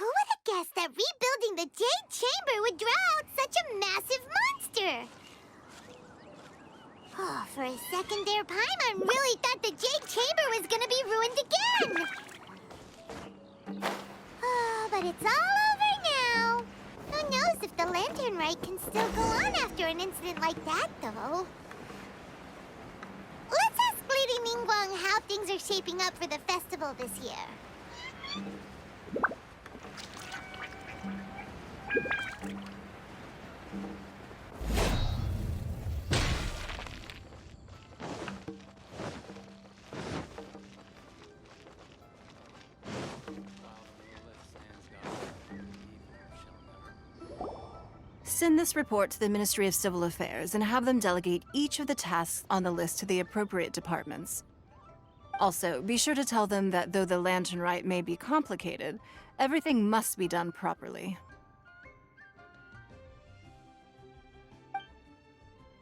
Who would have guessed that rebuilding the Jade Chamber would draw out such a massive monster? Oh, for a second there, Paimon really thought the Jade Chamber was gonna be ruined again! Oh, but it's all over now! Who knows if the Lantern Rite can still go on after an incident like that, though? Let's ask Lady Mingguang how things are shaping up for the festival this year. Send this report to the Ministry of Civil Affairs and have them delegate each of the tasks on the list to the appropriate departments. Also, be sure to tell them that though the Lantern Rite may be complicated, everything must be done properly.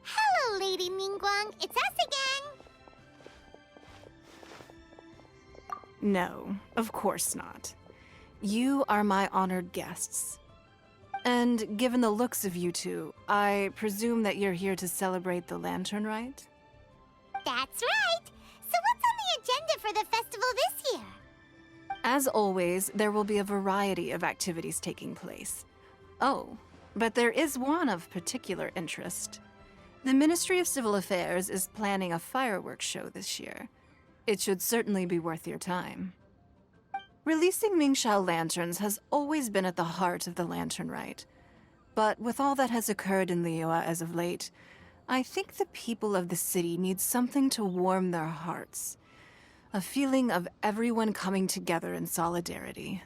Hello, Lady Mingguang. It's us again. No, of course not. You are my honored guests. And given the looks of you two, I presume that you're here to celebrate the Lantern Rite? That's right. So what's on the agenda for the festival this year? As always, there will be a variety of activities taking place. Oh, but there is one of particular interest. The Ministry of Civil Affairs is planning a fireworks show this year. It should certainly be worth your time. Releasing Mingxiao lanterns has always been at the heart of the Lantern Rite. But with all that has occurred in Liyue as of late, I think the people of the city need something to warm their hearts. A feeling of everyone coming together in solidarity.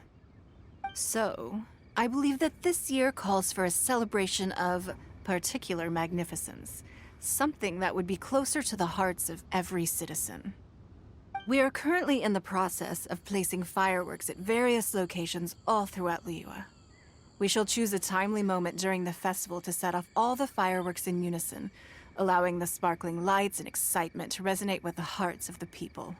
So, I believe that this year calls for a celebration of particular magnificence. Something that would be closer to the hearts of every citizen. We are currently in the process of placing fireworks at various locations all throughout Liyue. We shall choose a timely moment during the festival to set off all the fireworks in unison, allowing the sparkling lights and excitement to resonate with the hearts of the people.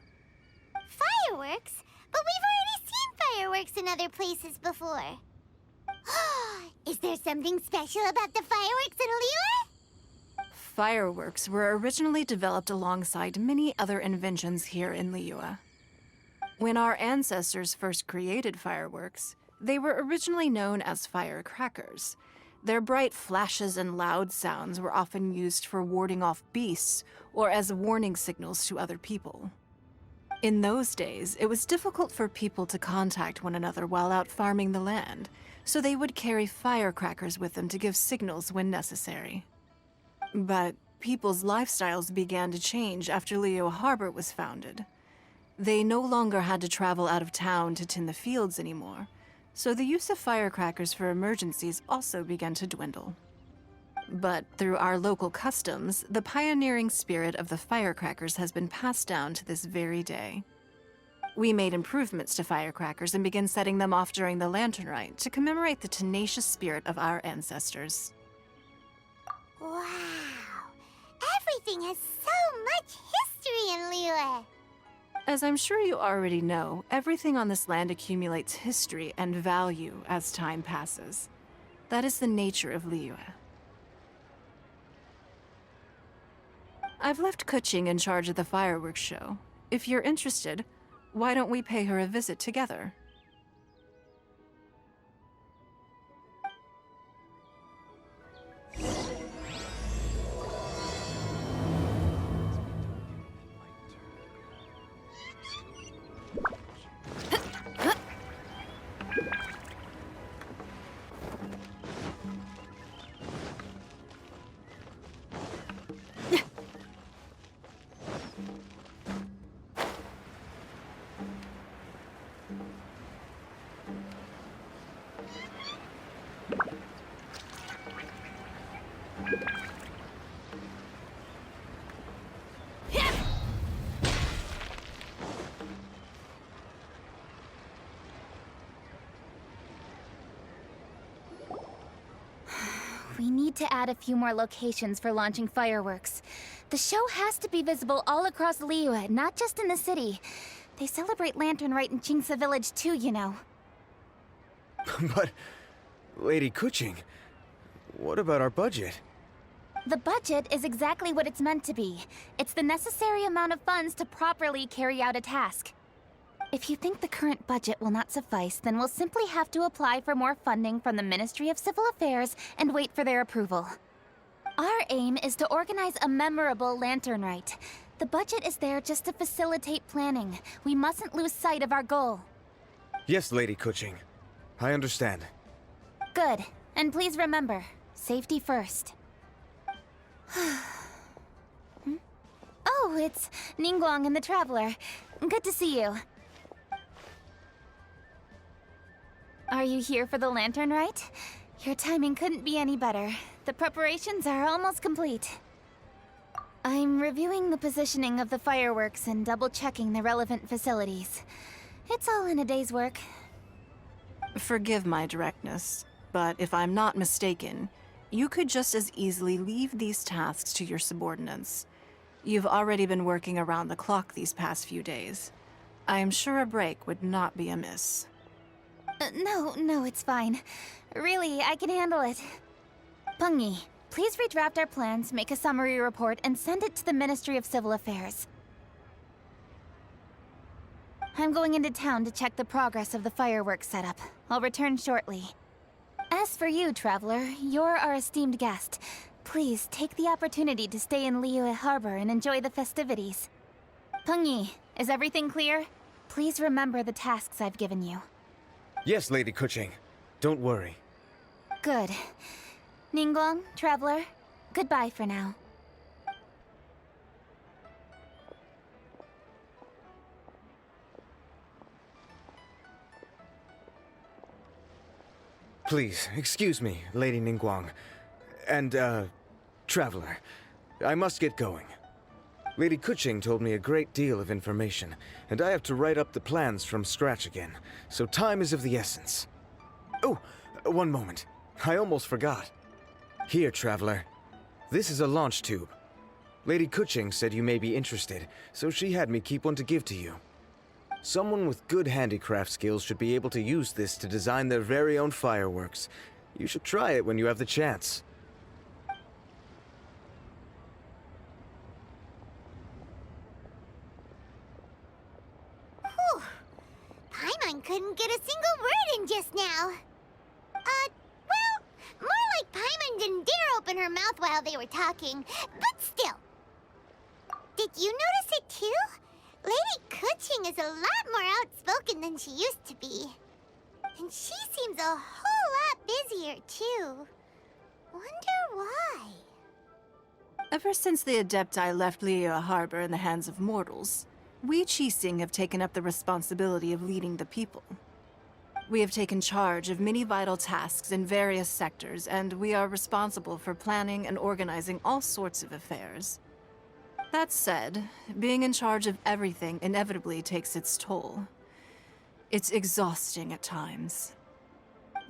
Fireworks? But we've already seen fireworks in other places before. Is there something special about the fireworks in Liyue? Fireworks were originally developed alongside many other inventions here in Liyue. When our ancestors first created fireworks, they were originally known as firecrackers. Their bright flashes and loud sounds were often used for warding off beasts or as warning signals to other people. In those days, it was difficult for people to contact one another while out farming the land, so they would carry firecrackers with them to give signals when necessary. But people's lifestyles began to change after Liyue Harbor was founded. They no longer had to travel out of town to tend the fields anymore, so the use of firecrackers for emergencies also began to dwindle. But through our local customs, the pioneering spirit of the firecrackers has been passed down to this very day. We made improvements to firecrackers and began setting them off during the Lantern Rite to commemorate the tenacious spirit of our ancestors. Wow. Everything has so much history in Liyue. As I'm sure you already know, everything on this land accumulates history and value as time passes. That is the nature of Liyue. I've left Keqing in charge of the fireworks show. If you're interested, why don't we pay her a visit together? We need to add a few more locations for launching fireworks. The show has to be visible all across Liyue, not just in the city. They celebrate Lantern Rite in Qingce Village too, you know. But, Lady Keqing, what about our budget? The budget is exactly what it's meant to be. It's the necessary amount of funds to properly carry out a task. If you think the current budget will not suffice, then we'll simply have to apply for more funding from the Ministry of Civil Affairs and wait for their approval. Our aim is to organize a memorable Lantern Rite. The budget is there just to facilitate planning. We mustn't lose sight of our goal. Yes, Lady Keqing. I understand. Good. And please remember, safety first. Oh, it's Ningguang and the Traveler. Good to see you. Are you here for the Lantern Rite? Your timing couldn't be any better. The preparations are almost complete. I'm reviewing the positioning of the fireworks and double-checking the relevant facilities. It's all in a day's work. Forgive my directness, but if I'm not mistaken, you could just as easily leave these tasks to your subordinates. You've already been working around the clock these past few days. I am sure a break would not be amiss. No, it's fine. Really, I can handle it. Pengyi, please redraft our plans, make a summary report, and send it to the Ministry of Civil Affairs. I'm going into town to check the progress of the fireworks setup. I'll return shortly. As for you, Traveler, you're our esteemed guest. Please take the opportunity to stay in Liyue Harbor and enjoy the festivities. Pengyi, is everything clear? Please remember the tasks I've given you. Yes, Lady Keqing. Don't worry. Good. Ningguang, Traveler, goodbye for now. Please, excuse me, Lady Ningguang. And, Traveler. I must get going. Lady Keqing told me a great deal of information, and I have to write up the plans from scratch again, so time is of the essence. Oh, one moment. I almost forgot. Here, Traveler. This is a launch tube. Lady Keqing said you may be interested, so she had me keep one to give to you. Someone with good handicraft skills should be able to use this to design their very own fireworks. You should try it when you have the chance. Whew. Paimon couldn't get a single word in just now. Well, more like Paimon didn't dare open her mouth while they were talking, but still. Did you notice it too? Lady Keqing is a lot more outspoken than she used to be. And she seems a whole lot busier too. Wonder why? Ever since the Adepti left Liyue Harbor in the hands of mortals, we keqing have taken up the responsibility of leading the people. We have taken charge of many vital tasks in various sectors, and we are responsible for planning and organizing all sorts of affairs. That said, being in charge of everything inevitably takes its toll. It's exhausting at times.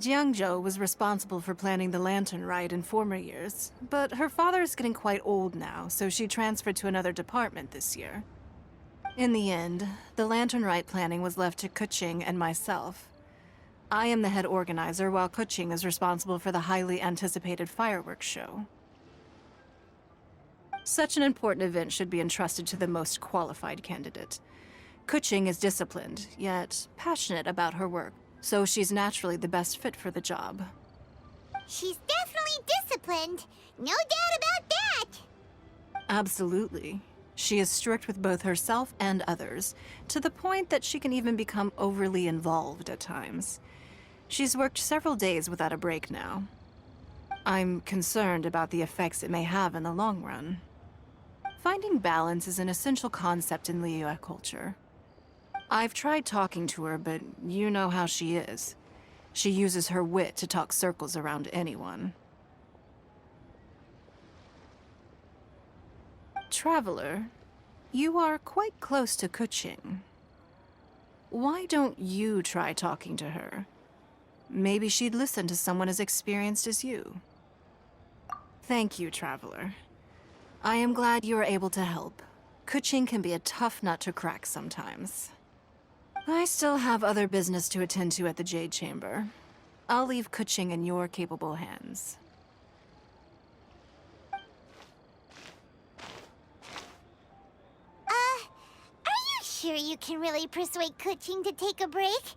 Jiangzhou was responsible for planning the Lantern Rite in former years, but her father is getting quite old now, so she transferred to another department this year. In the end, the Lantern Rite planning was left to Keqing and myself. I am the head organizer, while Keqing is responsible for the highly anticipated fireworks show. Such an important event should be entrusted to the most qualified candidate. Keqing is disciplined, yet passionate about her work, so she's naturally the best fit for the job. She's definitely disciplined. No doubt about that. Absolutely. She is strict with both herself and others, to the point that she can even become overly involved at times. She's worked several days without a break now. I'm concerned about the effects it may have in the long run. Finding balance is an essential concept in Liyue culture. I've tried talking to her, but you know how she is. She uses her wit to talk circles around anyone. Traveler, you are quite close to Keqing. Why don't you try talking to her? Maybe she'd listen to someone as experienced as you. Thank you, Traveler. I am glad you are able to help. Keqing can be a tough nut to crack sometimes. I still have other business to attend to at the Jade Chamber. I'll leave Keqing in your capable hands. Are you sure you can really persuade Keqing to take a break?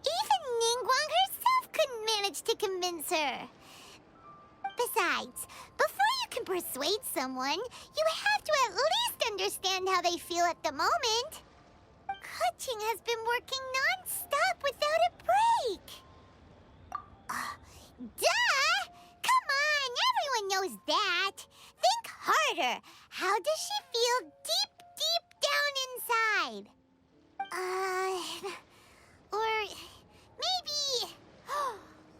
Even Ningguang herself couldn't manage to convince her. Besides, before you can persuade someone, you have to at least understand how they feel at the moment. Keqing has been working non-stop without a break. Duh! Come on, everyone knows that. Think harder. How does she feel deep, deep down inside? Or maybe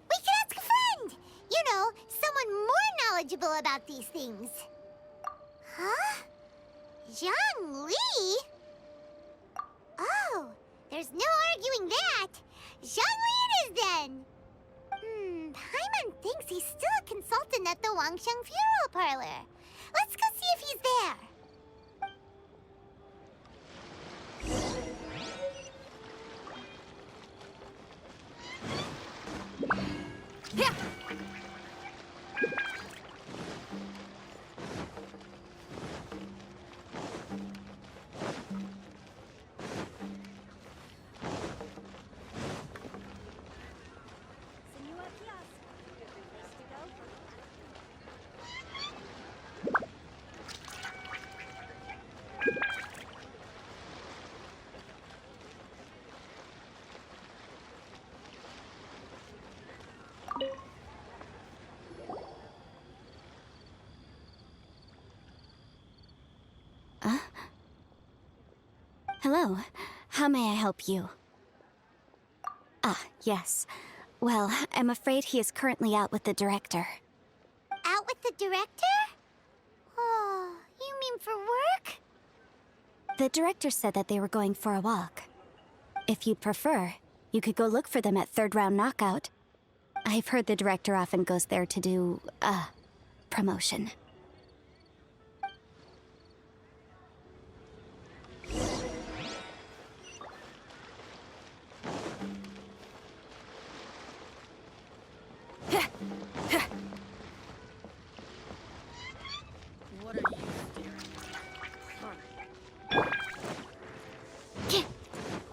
we could ask a friend. You know, someone more knowledgeable about these things. Huh? Zhang Li? Oh, there's no arguing that. Zhang Li it is then. Paimon thinks he's still a consultant at the Wangsheng Funeral Parlor. Let's go see if he's there. Hello. How may I help you? Ah, yes. Well, I'm afraid he is currently out with the director. Out with the director? Oh, you mean for work? The director said that they were going for a walk. If you'd prefer, you could go look for them at third round knockout. I've heard the director often goes there to do, promotion.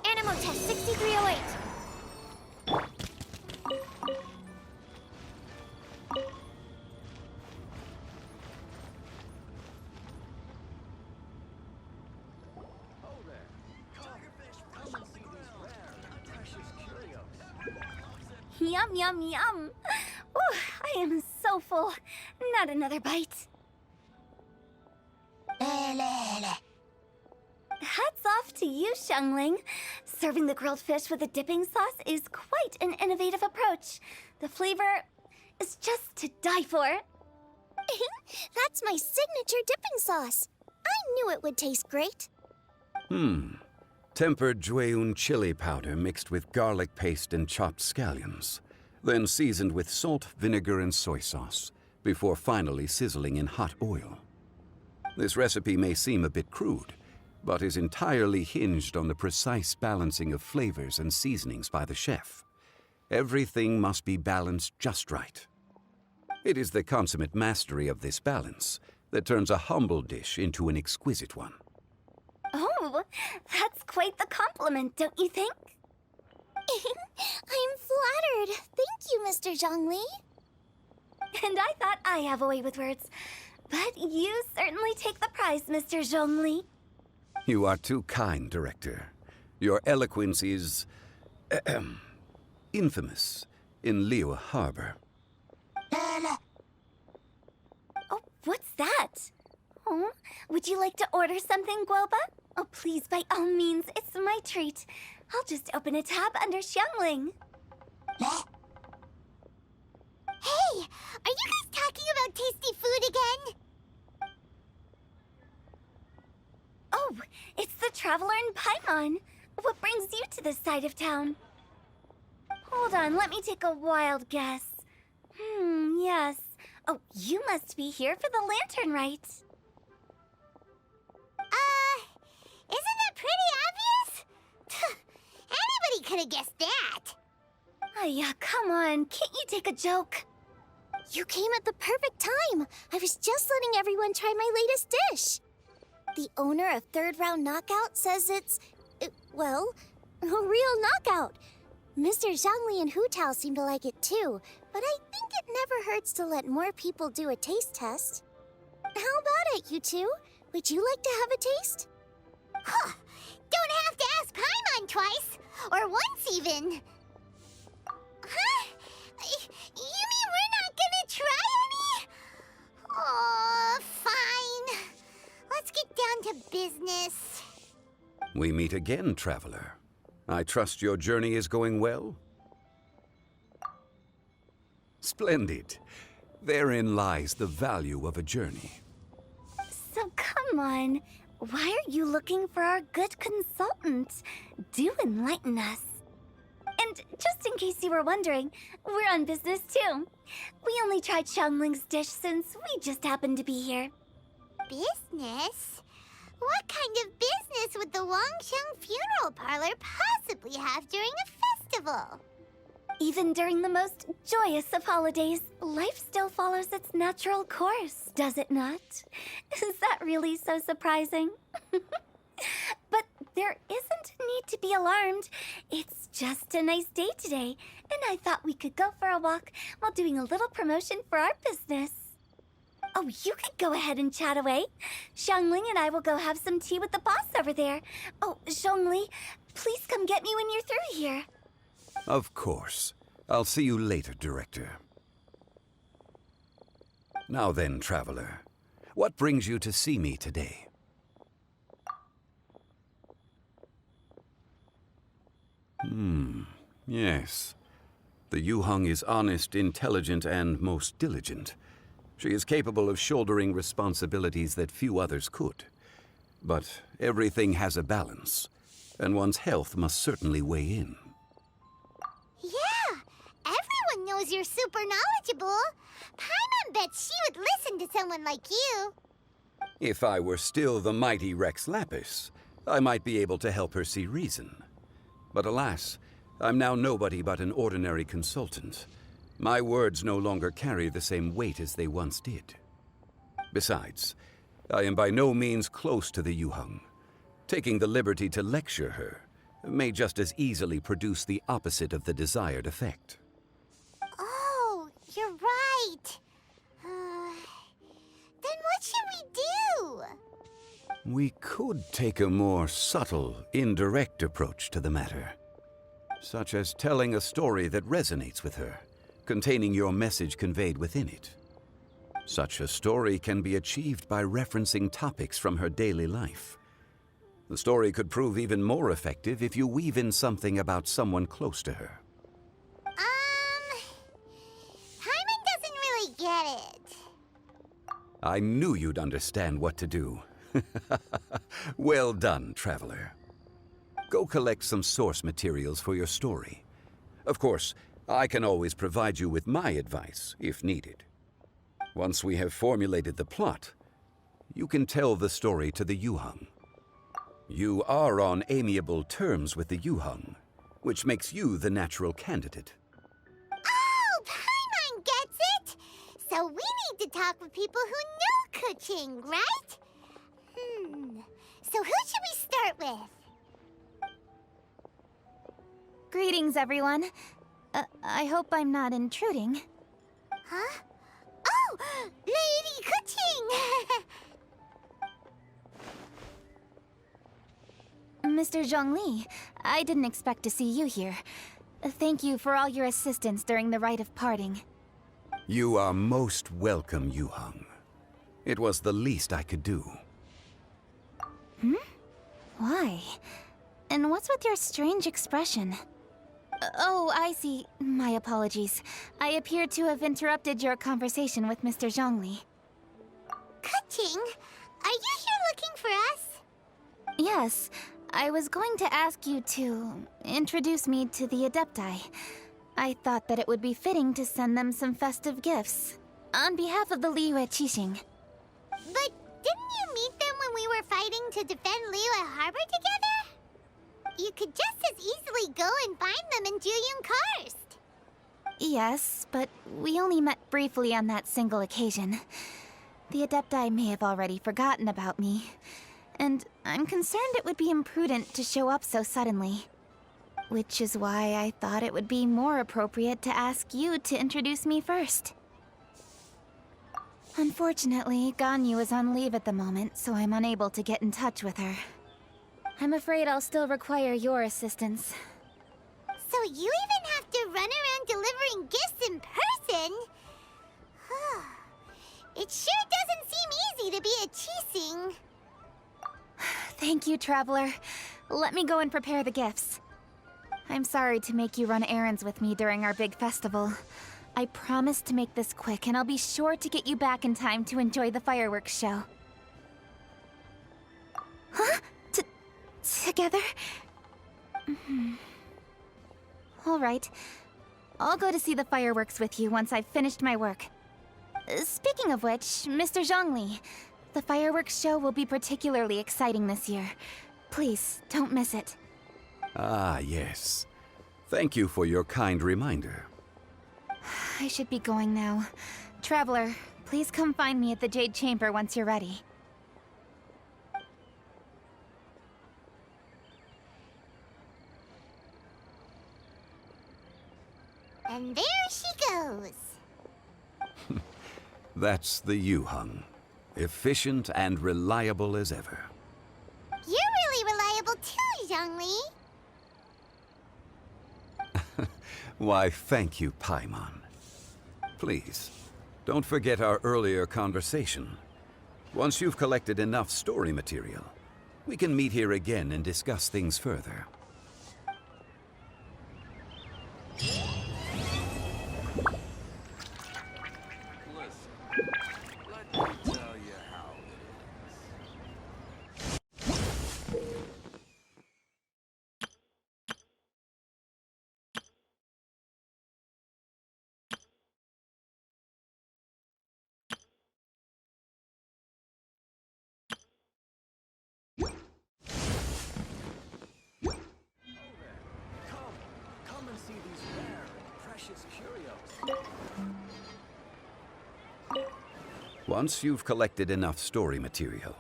Animal test 6308. Yum, yum, yum. Ooh, I am so full. Not another bite. Hats off to you, Xiangling. Serving the grilled fish with a dipping sauce is quite an innovative approach. The flavor is just to die for. That's my signature dipping sauce. I knew it would taste great. Tempered Jueyun chili powder mixed with garlic paste and chopped scallions, then seasoned with salt, vinegar, and soy sauce, before finally sizzling in hot oil. This recipe may seem a bit crude, but is entirely hinged on the precise balancing of flavors and seasonings by the chef. Everything must be balanced just right. It is the consummate mastery of this balance that turns a humble dish into an exquisite one. Oh, that's quite the compliment, don't you think? I'm flattered. Thank you, Mr. Zhongli. And I thought I have a way with words. But you certainly take the prize, Mr. Zhongli. You are too kind, Director. Your eloquence is infamous in Liyue Harbor. Oh, what's that? Oh, would you like to order something, Guoba? Oh, please, by all means, it's my treat. I'll just open a tab under Xiangling. Hey, are you guys talking about tasty food again? Oh, it's the Traveler in Paimon. What brings you to this side of town? Hold on, let me take a wild guess. Yes, Oh, you must be here for the lantern rite. Isn't that pretty obvious? Anybody could have guessed that. Oh, yeah, come on. Can't you take a joke? You came at the perfect time. I was just letting everyone try my latest dish. The owner of Third Round Knockout says well, a real knockout. Mr. Zhongli and Hu Tao seem to like it too, but I think it never hurts to let more people do a taste test. How about it, you two? Would you like to have a taste? Huh. Don't have to ask Paimon twice. Or once even. Huh? You mean we're not gonna try any? Oh, fine. Let's get down to business. We meet again, traveler. I trust your journey is going well? Splendid. Therein lies the value of a journey. So come on. Why are you looking for our good consultant? Do enlighten us. And just in case you were wondering, we're on business too. We only tried Xiangling's dish since we just happened to be here. Business? What kind of business would the Wangsheng Funeral Parlor possibly have during a festival? Even during the most joyous of holidays, life still follows its natural course, does it not? Is that really so surprising? But there isn't a need to be alarmed. It's just a nice day today, and I thought we could go for a walk while doing a little promotion for our business. Oh, you could go ahead and chat away. Xiangling and I will go have some tea with the boss over there. Oh, Zhongli, please come get me when you're through here. Of course. I'll see you later, Director. Now then, traveler, what brings you to see me today? Yes. The Yuheng is honest, intelligent, and most diligent. She is capable of shouldering responsibilities that few others could. But everything has a balance, and one's health must certainly weigh in. Yeah, everyone knows you're super knowledgeable. Paimon bets she would listen to someone like you. If I were still the mighty Rex Lapis, I might be able to help her see reason. But alas, I'm now nobody but an ordinary consultant. My words no longer carry the same weight as they once did. Besides, I am by no means close to the Yuheng. Taking the liberty to lecture her may just as easily produce the opposite of the desired effect. Oh, you're right. Then what should we do? We could take a more subtle, indirect approach to the matter, such as telling a story that resonates with her, containing your message conveyed within it. Such a story can be achieved by referencing topics from her daily life. The story could prove even more effective if you weave in something about someone close to her. Paimon doesn't really get it. I knew you'd understand what to do. Well done, traveler. Go collect some source materials for your story. Of course, I can always provide you with my advice, if needed. Once we have formulated the plot, you can tell the story to the Yuheng. You are on amiable terms with the Yuheng, which makes you the natural candidate. Oh, Paimon gets it! So we need to talk with people who know keqing, right? So who should we start with? Greetings, everyone. I hope I'm not intruding. Huh? Oh, Lady keqing! Mr. Zhongli, I didn't expect to see you here. Thank you for all your assistance during the rite of parting. You are most welcome, Yuheng. It was the least I could do. Why? And what's with your strange expression? Oh, I see. My apologies. I appear to have interrupted your conversation with Mr. Zhongli. Keqing, are you here looking for us? Yes, I was going to ask you to introduce me to the Adepti. I thought that it would be fitting to send them some festive gifts. On behalf of the Liyue Keqing. But didn't you meet them when we were fighting to defend Liyue Harbor together? You could just as easily go and find them in Juyun Karst. Yes, but we only met briefly on that single occasion. The Adepti may have already forgotten about me, and I'm concerned it would be imprudent to show up so suddenly. Which is why I thought it would be more appropriate to ask you to introduce me first. Unfortunately, Ganyu is on leave at the moment, so I'm unable to get in touch with her. I'm afraid I'll still require your assistance. So you even have to run around delivering gifts in person? It sure doesn't seem easy to be a keqing. Thank you, Traveler. Let me go and prepare the gifts. I'm sorry to make you run errands with me during our big festival. I promise to make this quick, and I'll be sure to get you back in time to enjoy the fireworks show. Huh? Together? All right. I'll go to see the fireworks with you once I've finished my work. Speaking of which, Mr. Zhongli, the fireworks show will be particularly exciting this year. Please, don't miss it. Ah, yes. Thank you for your kind reminder. I should be going now. Traveler, please come find me at the Jade Chamber once you're ready. And there she goes. That's the Yuheng. Efficient and reliable as ever. You're really reliable too, Zhongli. Why, thank you, Paimon. Please, don't forget our earlier conversation. Once you've collected enough story material, we can meet here again and discuss things further. Once you've collected enough story material,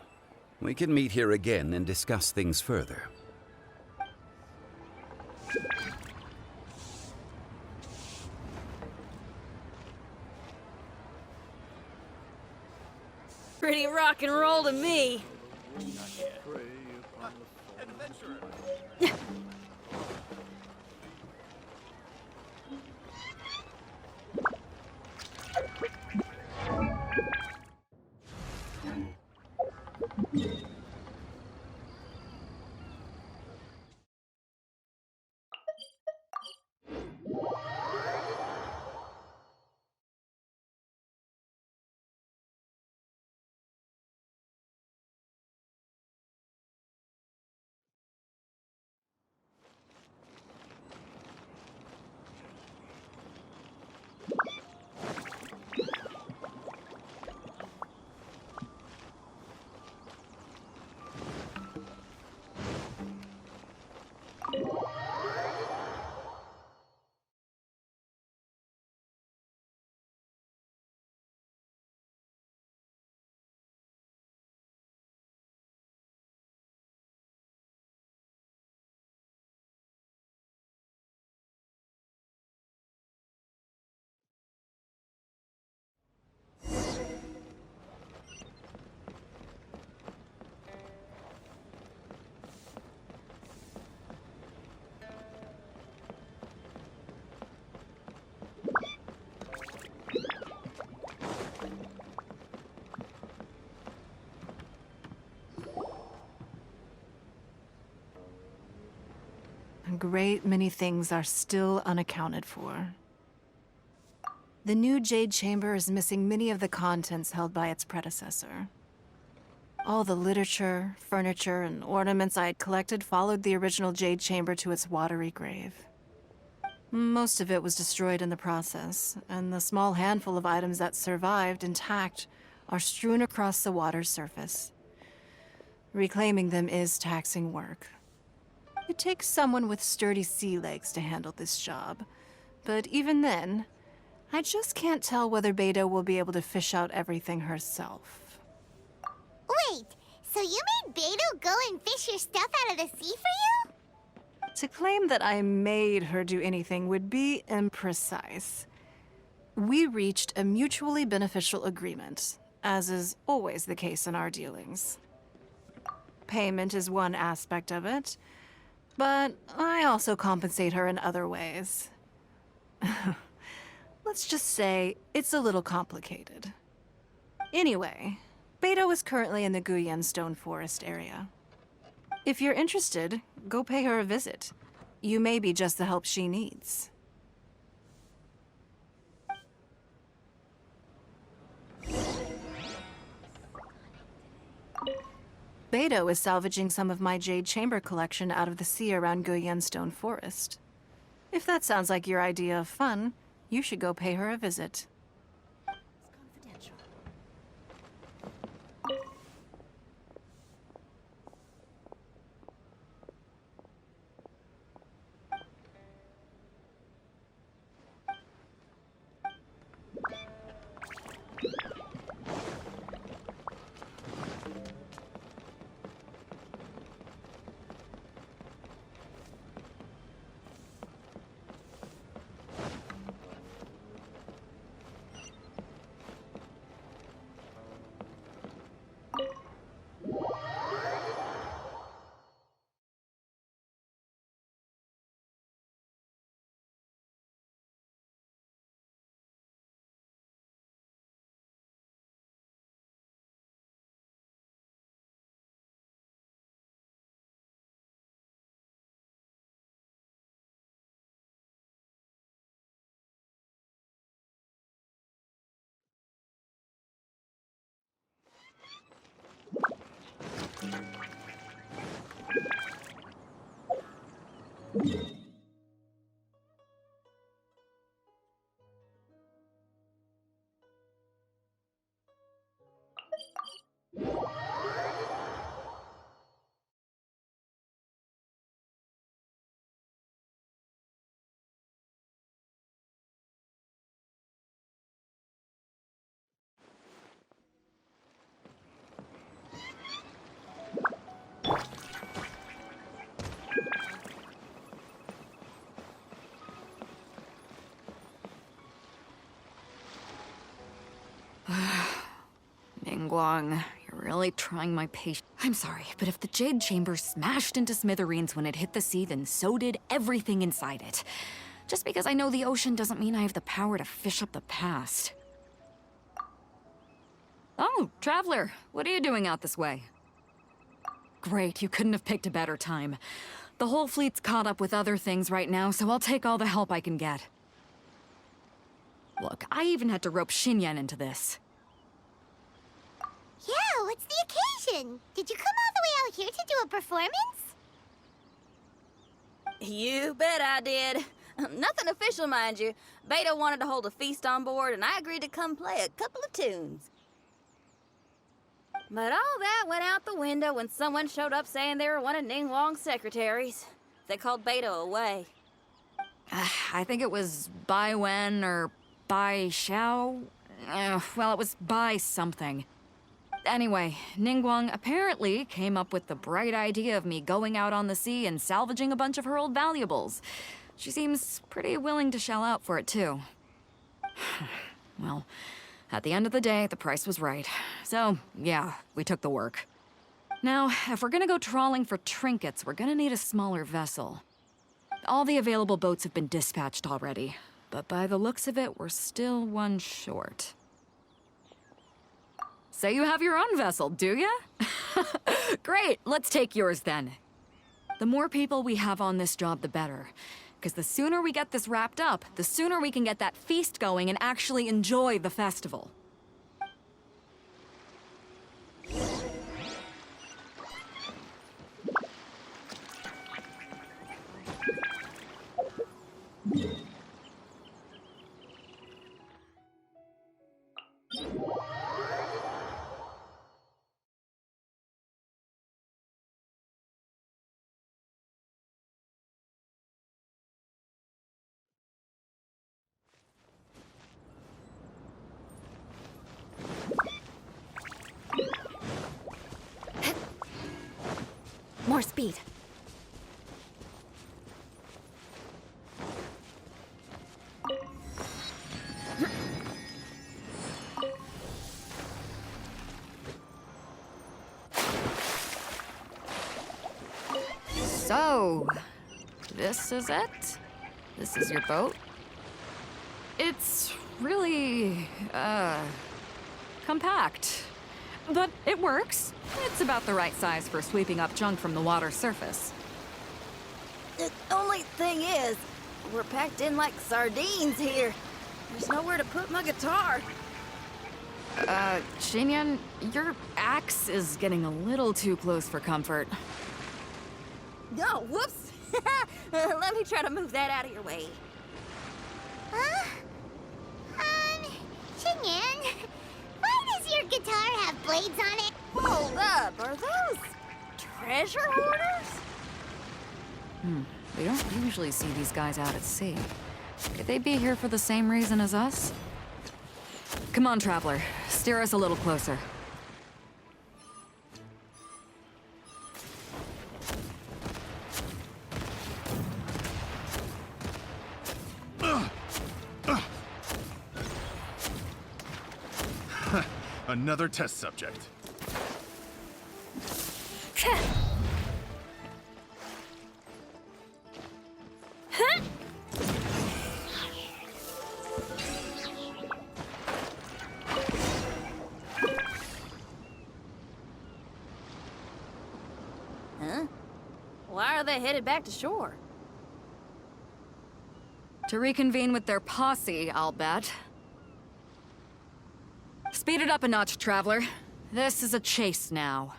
we can meet here again and discuss things further. Pretty rock and roll to me. A great many things are still unaccounted for. The new Jade Chamber is missing many of the contents held by its predecessor. All the literature, furniture, and ornaments I had collected followed the original Jade Chamber to its watery grave. Most of it was destroyed in the process, and the small handful of items that survived intact are strewn across the water's surface. Reclaiming them is taxing work. It takes someone with sturdy sea legs to handle this job, but even then, I just can't tell whether Beto will be able to fish out everything herself. Wait, so you made Beto go and fish your stuff out of the sea for you? To claim that I made her do anything would be imprecise. We reached a mutually beneficial agreement, as is always the case in our dealings. Payment is one aspect of it, but I also compensate her in other ways. Let's just say it's a little complicated. Anyway, Beto is currently in the Guyan Stone Forest area. If you're interested, go pay her a visit. You may be just the help she needs. Beto is salvaging some of my jade chamber collection out of the sea around Guyan Stone Forest. If that sounds like your idea of fun, you should go pay her a visit. Ningguang, you're really trying my patience. I'm sorry, but if the Jade Chamber smashed into smithereens when it hit the sea, then so did everything inside it. Just because I know the ocean doesn't mean I have the power to fish up the past. Oh, Traveler, what are you doing out this way? Great, you couldn't have picked a better time. The whole fleet's caught up with other things right now, so I'll take all the help I can get. Look, I even had to rope Xinyan into this. Yeah, what's the occasion? Did you come all the way out here to do a performance? You bet I did. Nothing official, mind you. Beto wanted to hold a feast on board, and I agreed to come play a couple of tunes. But all that went out the window when someone showed up saying they were one of Ningguang's secretaries. They called Beto away. I think it was Bai Wen or Bai Xiao. Well, it was Bai something. Anyway, Ningguang apparently came up with the bright idea of me going out on the sea and salvaging a bunch of her old valuables. She seems pretty willing to shell out for it, too. Well, at the end of the day, the price was right. So, yeah, we took the work. Now, if we're gonna go trawling for trinkets, we're gonna need a smaller vessel. All the available boats have been dispatched already, but by the looks of it, we're still one short. Say you have your own vessel, do ya? Great, let's take yours then. The more people we have on this job, the better. Because the sooner we get this wrapped up, the sooner we can get that feast going and actually enjoy the festival. Yeah. More speed. So, this is it? This is your boat? It's really, compact. But it works. It's about the right size for sweeping up junk from the water's surface. The only thing is, we're packed in like sardines here. There's nowhere to put my guitar. Xinyan, your axe is getting a little too close for comfort. Oh, whoops! Let me try to move that out of your way. Xinyan, why does your guitar have blades on it? Hold up, are those treasure hoarders? We don't usually see these guys out at sea. Could they be here for the same reason as us? Come on, Traveler. Steer us a little closer. Another test subject. Huh? Why are they headed back to shore? To reconvene with their posse, I'll bet. Speed it up a notch, Traveler. This is a chase now.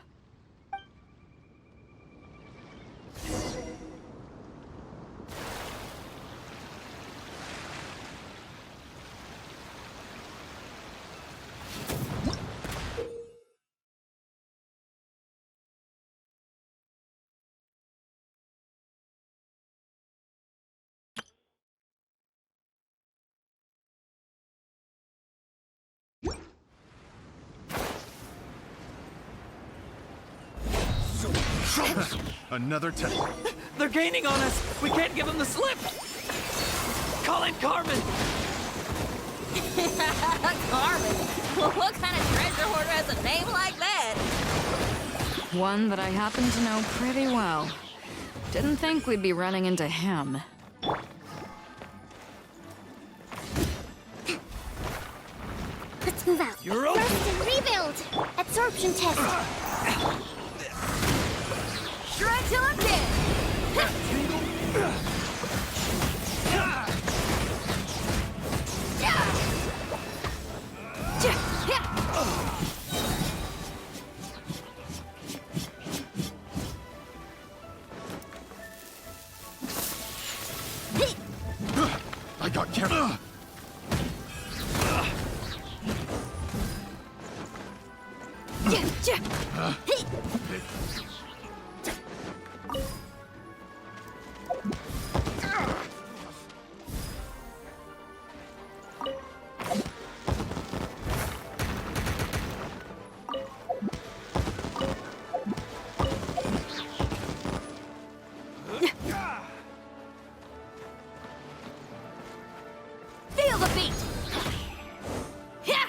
Another test. They're gaining on us! We can't give them the slip! Call in Carmen! Carmen? What kind of treasure hoarder has a name like that? One that I happen to know pretty well. Didn't think we'd be running into him. Let's move out. You're open! Rest and rebuild. Absorption test. Shred till I'm dead! I got careful. Feel the beat! Yeah!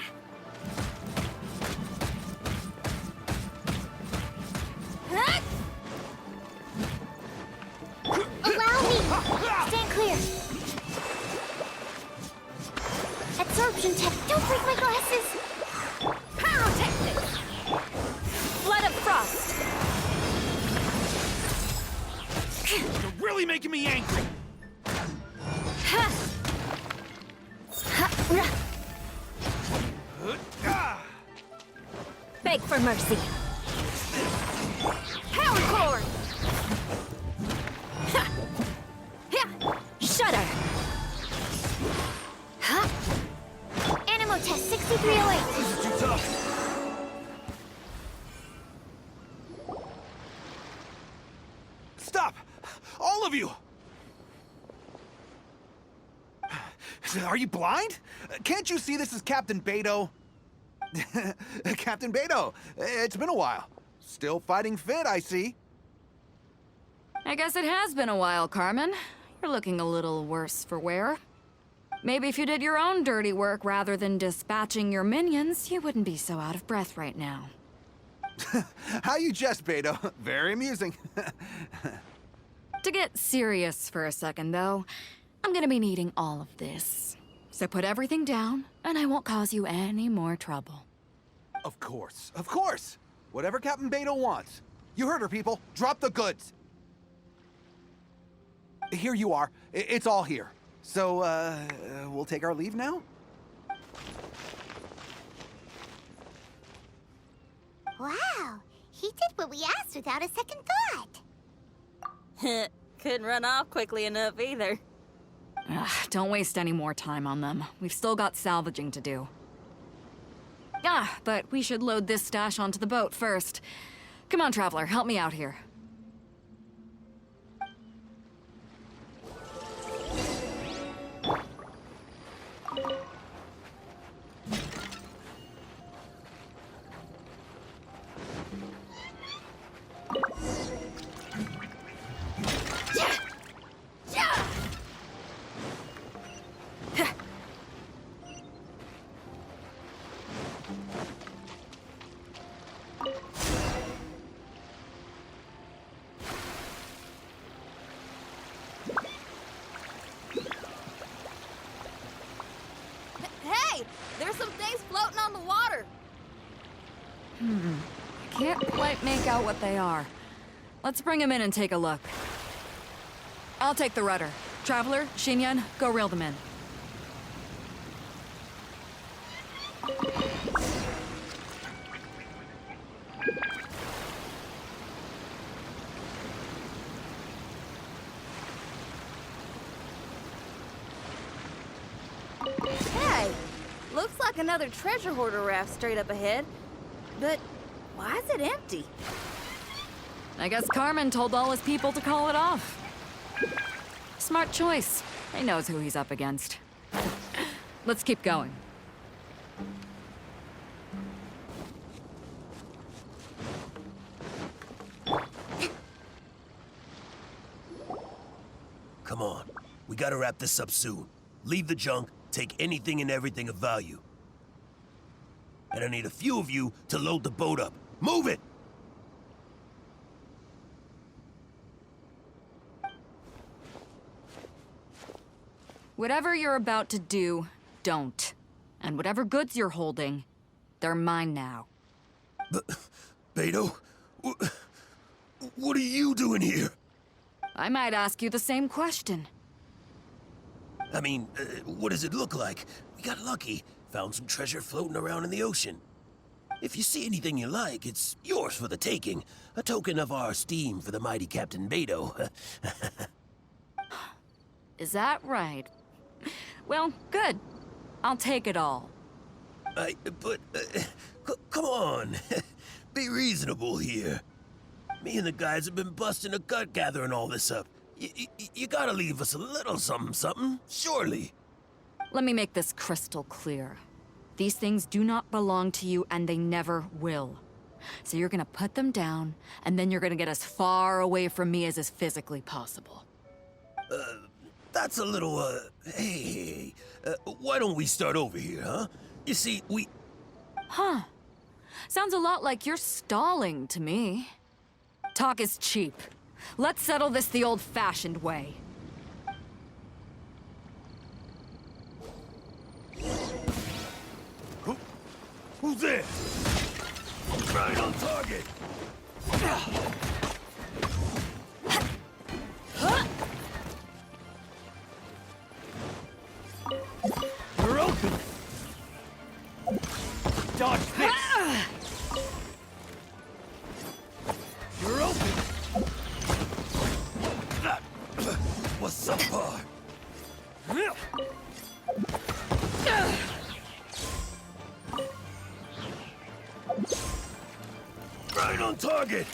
Huh? Allow me. Stand clear. Absorption test. Don't break my glasses. Pyrotechnics! Flood of frost! You're really making me angry. Beg for mercy. Power cord! Shudder. Animo test 6308. This is too tough. Stop! All of you! Are you blind? Can't you see this is Captain Beto? Captain Beto, it's been a while. Still fighting fit, I see. I guess it has been a while, Carmen. You're looking a little worse for wear. Maybe if you did your own dirty work rather than dispatching your minions, you wouldn't be so out of breath right now. How you jest, Beto? Very amusing. To get serious for a second, though, I'm gonna be needing all of this. So put everything down, and I won't cause you any more trouble. Of course, of course. Whatever Captain Beto wants. You heard her, people. Drop the goods. Here you are. It's all here. So, we'll take our leave now? Wow, he did what we asked without a second thought. Couldn't run off quickly enough either. Ugh, don't waste any more time on them. We've still got salvaging to do. Ah, but we should load this stash onto the boat first. Come on, Traveler, help me out here. Hey, there's some things floating on the water. I can't quite make out what they are. Let's bring them in and take a look. I'll take the rudder. Traveler, Xinyan, go reel them in. Hey, looks like another treasure hoarder raft straight up ahead. But why is it empty? I guess Carmen told all his people to call it off. Smart choice. He knows who he's up against. Let's keep going. Come on. We gotta wrap this up soon. Leave the junk, take anything and everything of value. And I need a few of you to load the boat up. Move it! Whatever you're about to do, don't. And whatever goods you're holding, they're mine now. Beto? What are you doing here? I might ask you the same question. I mean, what does it look like? We got lucky. Found some treasure floating around in the ocean. If you see anything you like, it's yours for the taking. A token of our esteem for the mighty Captain Beto. Is that right? Well, good. I'll take it all. Come on. Be reasonable here. Me and the guys have been busting a gut gathering all this up. You gotta leave us a little something, surely. Let me make this crystal clear. These things do not belong to you, and they never will. So you're gonna put them down, and then you're gonna get as far away from me as is physically possible. That's a little, hey, why don't we start over here, huh? You see, Huh. Sounds a lot like you're stalling to me. Talk is cheap. Let's settle this the old-fashioned way. Who's there? Right on target! We're open! Dodge this! You're open! What's up, bar? Right on target!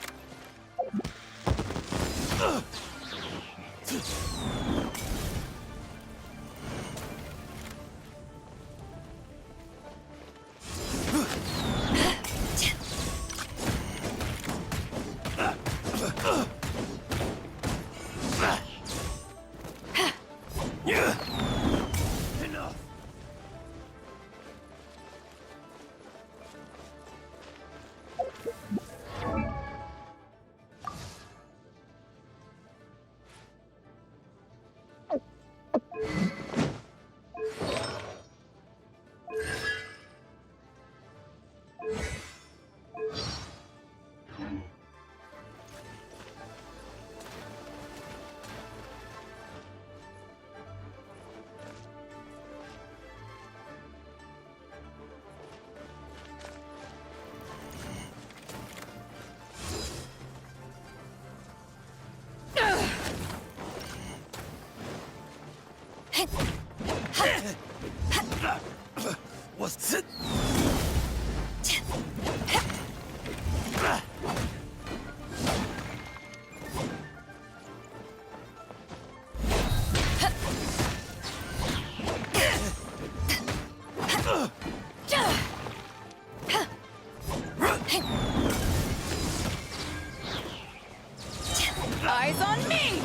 Eyes on me!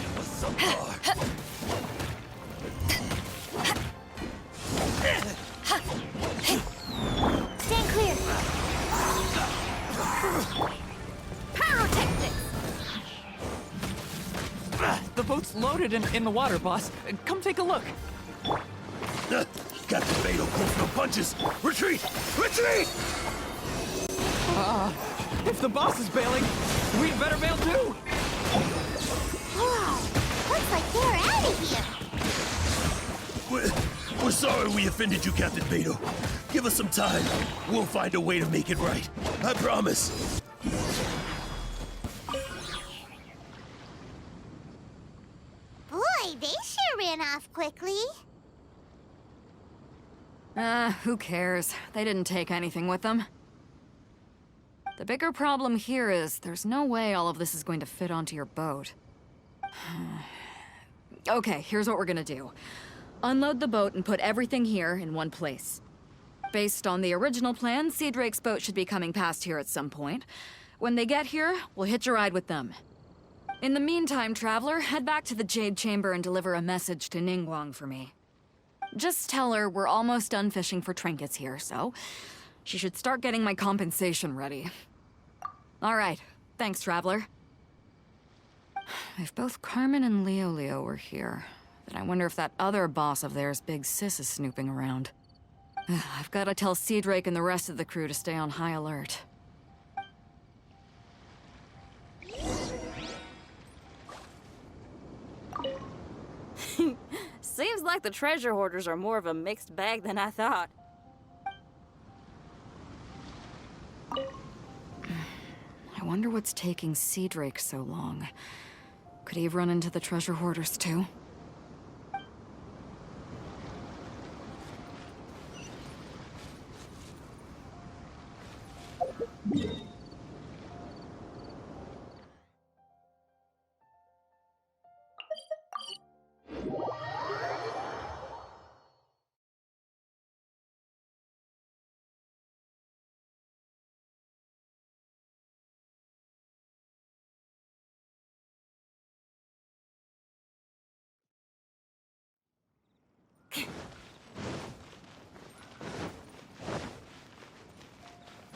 Stand clear. Pyrotechnics! The boat's loaded in the water, boss. Come take a look. Captain Beto pulls no punches. Retreat! Retreat! If the boss is bailing, we'd better bail too. Wow, looks like they're out of here. We're sorry we offended you, Captain Beto. Give us some time. We'll find a way to make it right. I promise. Boy, they sure ran off quickly. Who cares? They didn't take anything with them. The bigger problem here is there's no way all of this is going to fit onto your boat. Okay, here's what we're gonna do. Unload the boat and put everything here in one place. Based on the original plan, Sea Drake's boat should be coming past here at some point. When they get here, we'll hitch a ride with them. In the meantime, Traveler, head back to the Jade Chamber and deliver a message to Ningguang for me. Just tell her we're almost done fishing for trinkets here, so she should start getting my compensation ready. All right, thanks, Traveler. If both Carmen and Leo were here, then I wonder if that other boss of theirs, Big Sis, is snooping around. I've got to tell Sea Drake and the rest of the crew to stay on high alert. Seems like the treasure hoarders are more of a mixed bag than I thought. I wonder what's taking Sea Drake so long. Could he have run into the treasure hoarders too?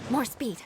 More speed.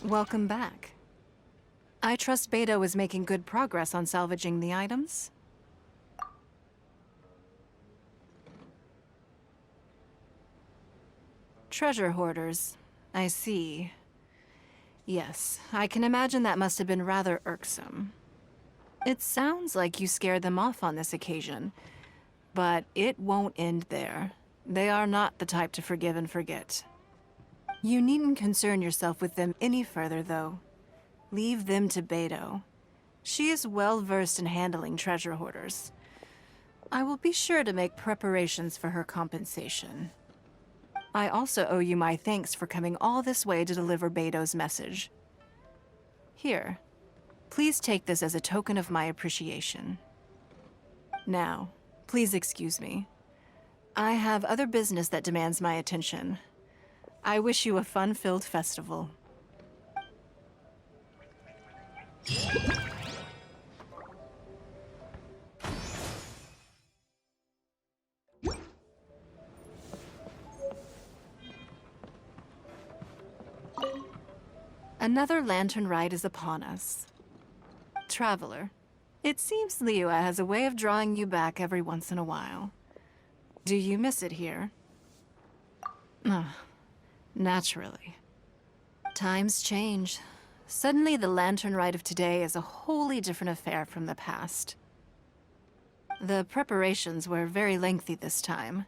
Welcome back. I trust Beto is making good progress on salvaging the items. Treasure hoarders. I see. Yes, I can imagine that must have been rather irksome. It sounds like you scared them off on this occasion, but it won't end there. They are not the type to forgive and forget. You needn't concern yourself with them any further, though. Leave them to Beto. She is well versed in handling treasure hoarders. I will be sure to make preparations for her compensation. I also owe you my thanks for coming all this way to deliver Beto's message. Here, please take this as a token of my appreciation. Now, please excuse me. I have other business that demands my attention. I wish you a fun-filled festival. Another lantern ride is upon us. Traveler, it seems Liyue has a way of drawing you back every once in a while. Do you miss it here? Naturally. Times change. Suddenly, the lantern rite of today is a wholly different affair from the past. The preparations were very lengthy this time.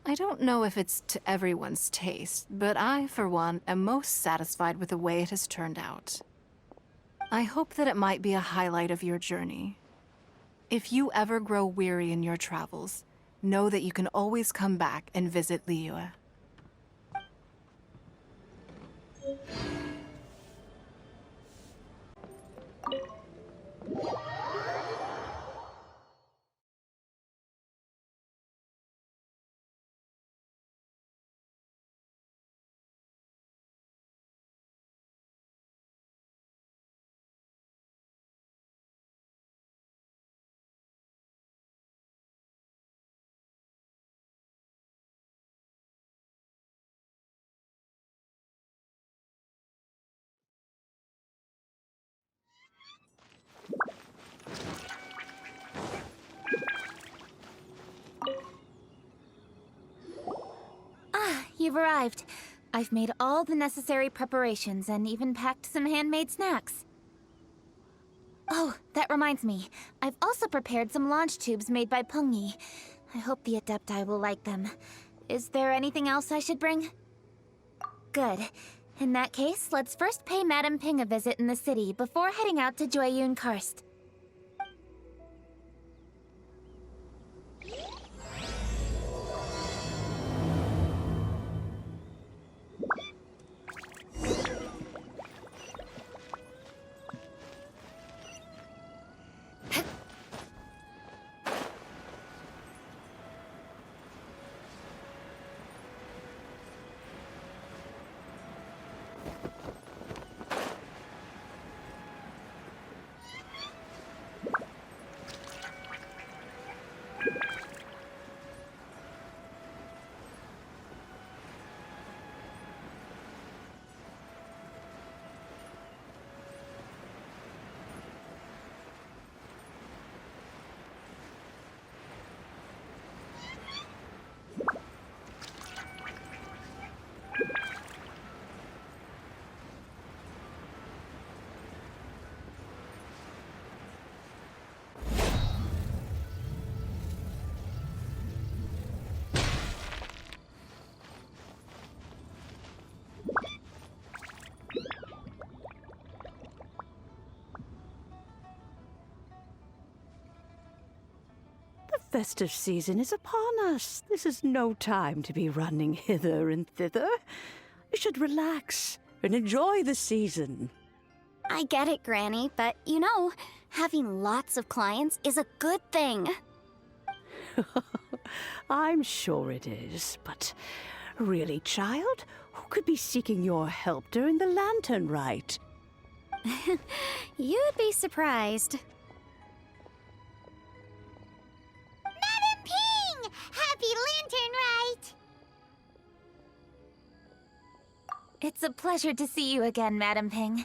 I don't know if it's to everyone's taste, but I, for one, am most satisfied with the way it has turned out. I hope that it might be a highlight of your journey. If you ever grow weary in your travels, know that you can always come back and visit Liyue. You've arrived. I've made all the necessary preparations and even packed some handmade snacks. Oh, that reminds me. I've also prepared some launch tubes made by Pengyi. I hope the Adepti will like them. Is there anything else I should bring? Good. In that case, let's first pay Madame Ping a visit in the city before heading out to Jueyun Karst. The festive season is upon us. This is no time to be running hither and thither. You should relax and enjoy the season. I get it, Granny, but you know, having lots of clients is a good thing. I'm sure it is, but really, child, who could be seeking your help during the lantern rite? You'd be surprised. Madam Ping! Happy Lantern Rite! It's a pleasure to see you again, Madam Ping.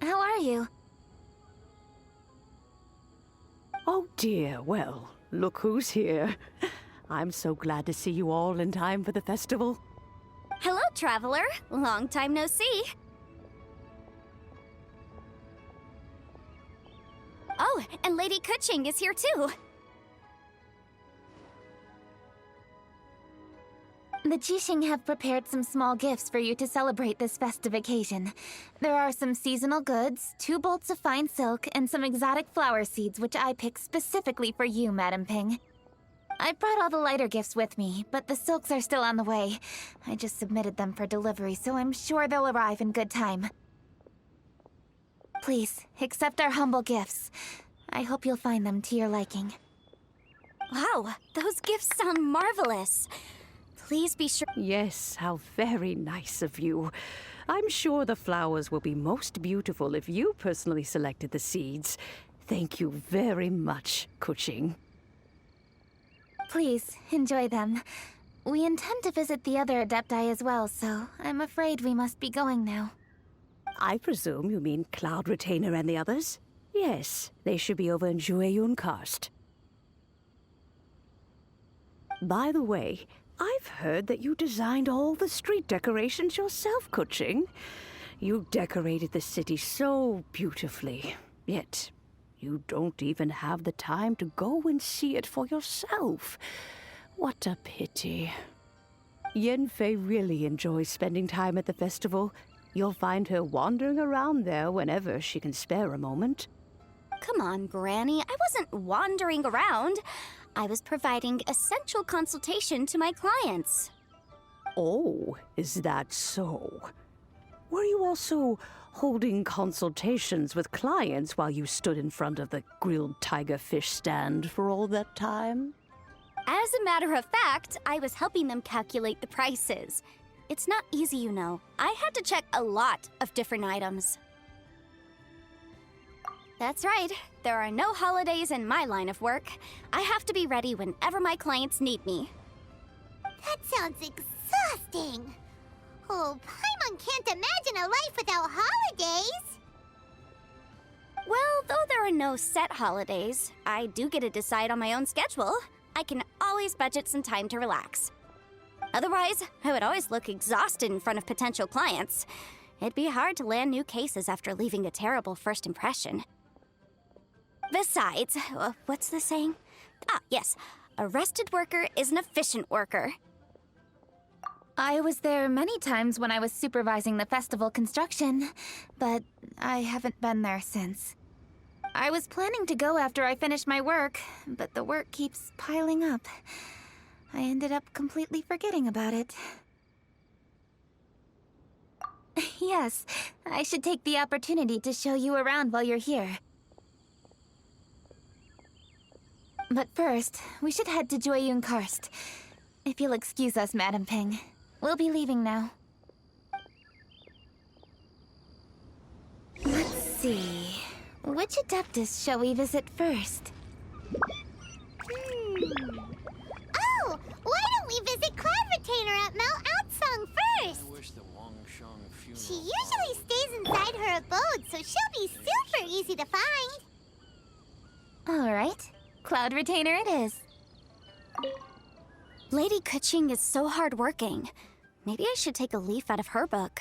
How are you? Oh dear, well, look who's here. I'm so glad to see you all in time for the festival. Hello, traveler. Long time no see. Oh, and Lady Keqing is here too. The Keqing have prepared some small gifts for you to celebrate this festive occasion. There are some seasonal goods, 2 bolts of fine silk, and some exotic flower seeds which I picked specifically for you, Madam Ping. I brought all the lighter gifts with me, but the silks are still on the way. I just submitted them for delivery, so I'm sure they'll arrive in good time. Please, accept our humble gifts. I hope you'll find them to your liking. Wow, those gifts sound marvelous. Please be sure. Yes, how very nice of you. I'm sure the flowers will be most beautiful if you personally selected the seeds. Thank you very much, Keqing. Please, enjoy them. We intend to visit the other Adepti as well, so I'm afraid we must be going now. I presume you mean Cloud Retainer and the others? Yes, they should be over in Jueyun Karst. By the way, I've heard that you designed all the street decorations yourself, Keqing. You decorated the city so beautifully, yet you don't even have the time to go and see it for yourself. What a pity. Yenfei really enjoys spending time at the festival. You'll find her wandering around there whenever she can spare a moment. Come on, Granny. I wasn't wandering around. I was providing essential consultation to my clients. Oh, is that so? Were you also holding consultations with clients while you stood in front of the grilled tiger fish stand for all that time? As a matter of fact, I was helping them calculate the prices. It's not easy, you know. I had to check a lot of different items. That's right. There are no holidays in my line of work. I have to be ready whenever my clients need me. That sounds exhausting. Oh, Paimon can't imagine a life without holidays. Well, though there are no set holidays, I do get to decide on my own schedule. I can always budget some time to relax. Otherwise, I would always look exhausted in front of potential clients. It'd be hard to land new cases after leaving a terrible first impression. Besides, what's the saying? Ah, yes. A rested worker is an efficient worker. I was there many times when I was supervising the festival construction, but I haven't been there since. I was planning to go after I finished my work, but the work keeps piling up. I ended up completely forgetting about it. Yes, I should take the opportunity to show you around while you're here. But first, we should head to Joyun Karst. If you'll excuse us, Madam Ping. We'll be leaving now. Let's see. Which Adeptus shall we visit first? Oh, why don't we visit Cloud Retainer at Mount Outsong first? She usually stays inside her abode, so she'll be super easy to find. All right. Cloud Retainer it is. Lady Keqing is so hardworking. Maybe I should take a leaf out of her book.